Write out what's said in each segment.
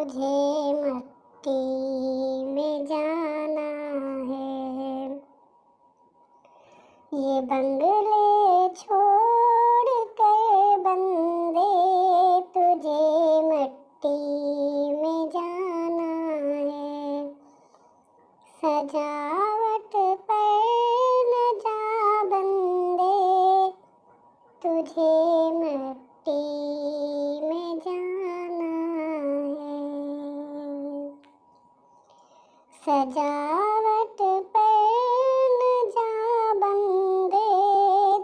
तुझे मिट्टी में जाना है। ये बंगले छोड़ कर बंदे तुझे मिट्टी में जाना है। सजावट पर न जा बंदे तुझे मिट्टी में जाना है। सजावट पर न जा बंदे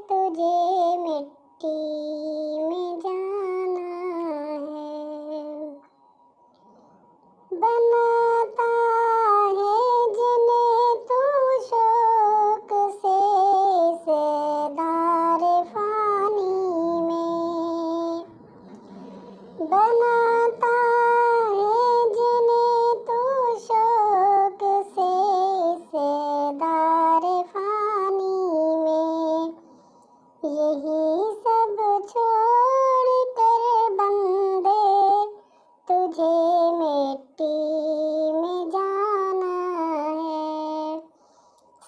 तुझे मिट्टी में जाना है। बनाता है जिन्हें तू शौक से सेदार फानी में। बनाता है जिन्हें तू शौक से सेदार फानी में। यही सब छोड़ कर बंदे तुझे मिट्टी में जाना है।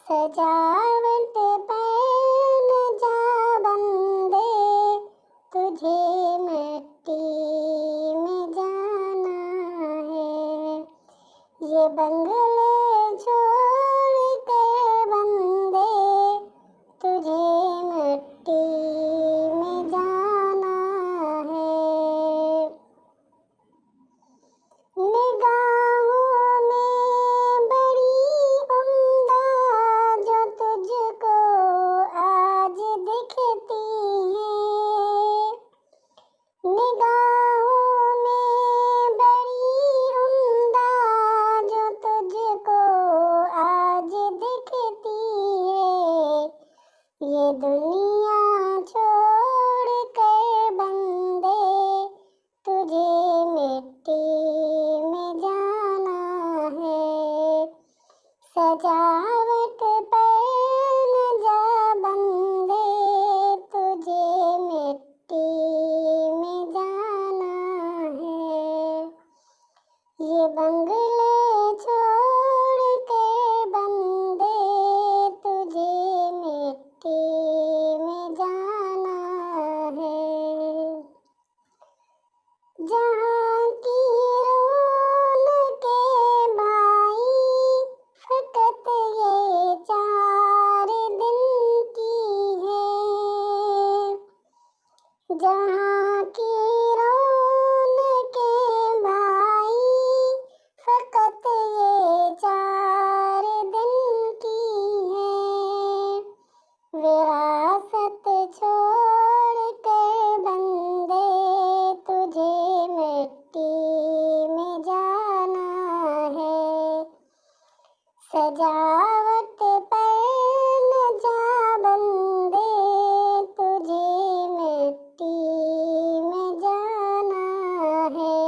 सजावट पर न जा बंदे तुझे मिट्टी में जाना है। ये बंगले छोड़ कर बंदे तुझे मिट्टी में जाना है। निगाहों में बड़ी उम्दा जो तुझको आज दिखती है। निगाहों में बड़ी उम्दा जो तुझको आज दिखती है। ये दुनिया छोड़ कर बंदे तुझे मिट्टी में जाना है। सजावट पर न जा बंदे तुझे मिट्टी में जाना है। ये बंगले छोड़ कर बंदे तुझे मिट्टी में जाना है। जहाँ की रौनकें भाई फकत ये 4 दिन की है। जहाँ की रौनकें भाई फकत ये 4 दिन की है। विरासत छोड़ कर बंदे तुझे मिट्टी में जाना है। सजावट पर न जा बंदे तुझे मिट्टी में जाना है।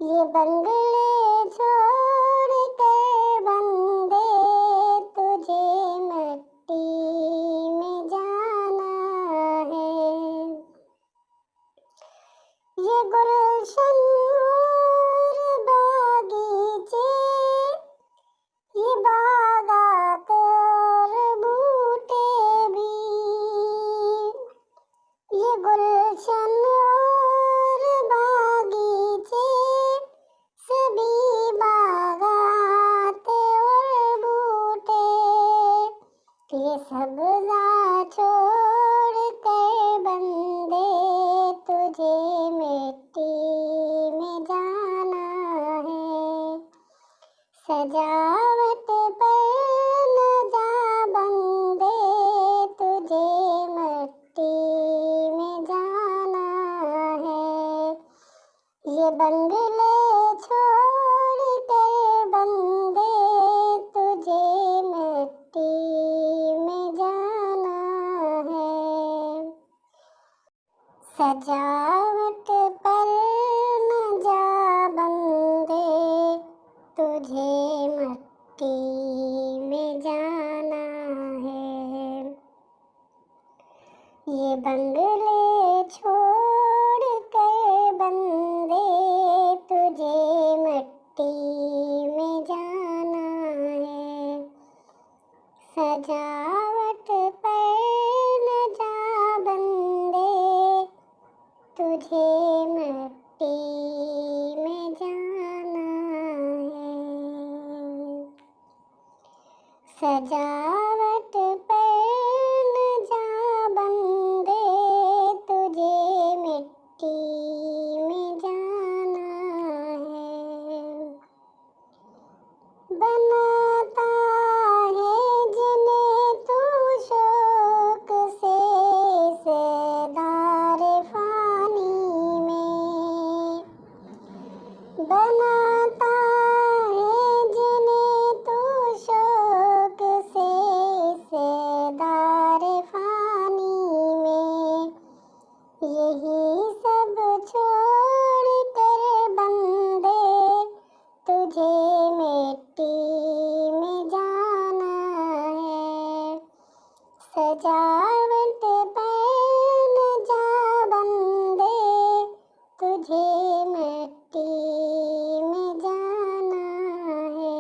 ये बंगले छोड़ कर बंदे तुझे मिट्टी में जाना है। ये गुलशन और बागीचे ये बागात और बूटे भी। ये गुलशन और बागीचे सभी बागात और बूटे। ये सब्ज़ा छोड़ कर बंदे तुझे मिट्टी में जाना है। सजावट पर न जा बंदे तुझे मिट्टी में जाना है। ये बंगले छोड़ कर बंदे तुझे मिट्टी में जाना है। सजावट पर न जा बंदे तुझे मिट्टी में जाना है। ये बंगले छोड़ कर बंदे तुझे तुझे मिट्टी में जाना है। सजावट पर न जा बंदे, तुझे मिट्टी में जाना है। बनाता है जिन्हें तू शौक से, सेदार फानी में। बनाता है जिन्हें तू शौक से, सेदार फानी में। यही सब छोड़ कर बंदे, तुझे मिट्टी में जाना है। सजावट पर न जा बंदे, तुझे मिट्टी में जाना है।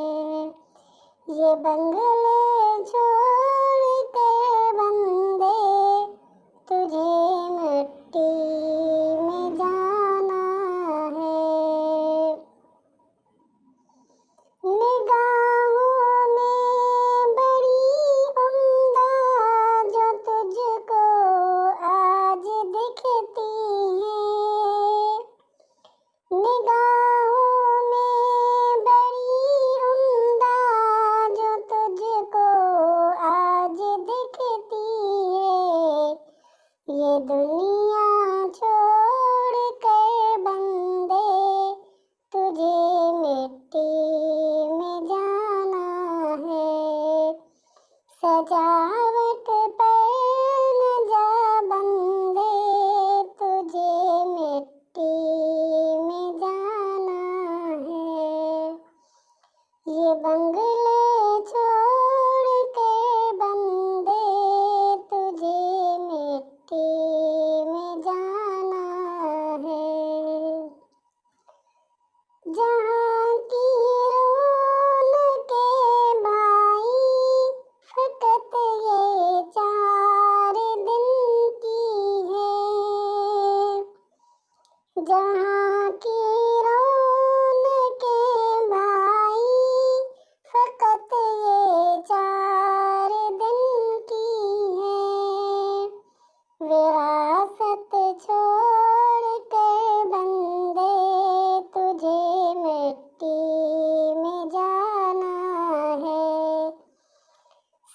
ये बंगले छोड़ कर बंदे, तुझे मिट्टी में जाना है। निगाहों में बड़ी उम्दा जो तुझको आज दिखती है। निगाहों में बड़ी उम्दा जो तुझको आज दिखती है। ये दुनिया छोड़ कर बंदे, तुझे मिट्टी में जाना है। सजावट पर न जा बंदे, तुझे मिट्टी में जाना है। ये बंगले छोड़ कर बंदे, तुझे मिट्टी में जाना है। जहाँ की रौनकें भाई फकत ये 4 दिन की है। जहाँ की रौनकें भाई फकत ये 4 दिन की है। विरासत छोड़ कर बंदे, तुझे मिट्टी में जाना है।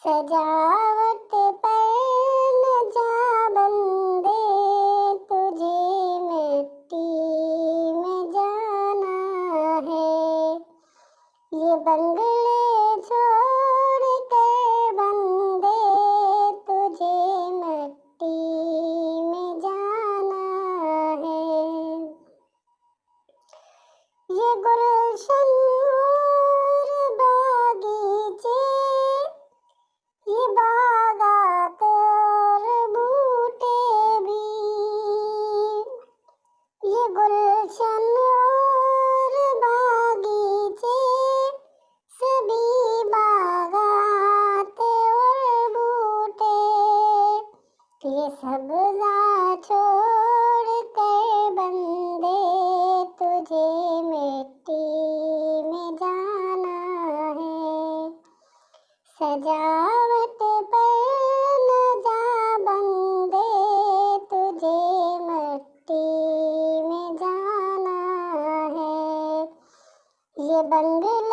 सजावट पर न जा बंदे, तुझे मिट्टी में जाना है। ये बंगले छोड़ कर बंदे, तुझे मिट्टी में जाना है। ये गुलशन और बागीचे, ये बागात और बूटे भी। ये गुलशन और बागीचे, सभी बागात और बूटे। ये सब्ज़ा छोड़ कर बंदे, तुझे मिट्टी में जाना है। सजावट पर न जा बंदे, तुझे मिट्टी में जाना है। ये बंगले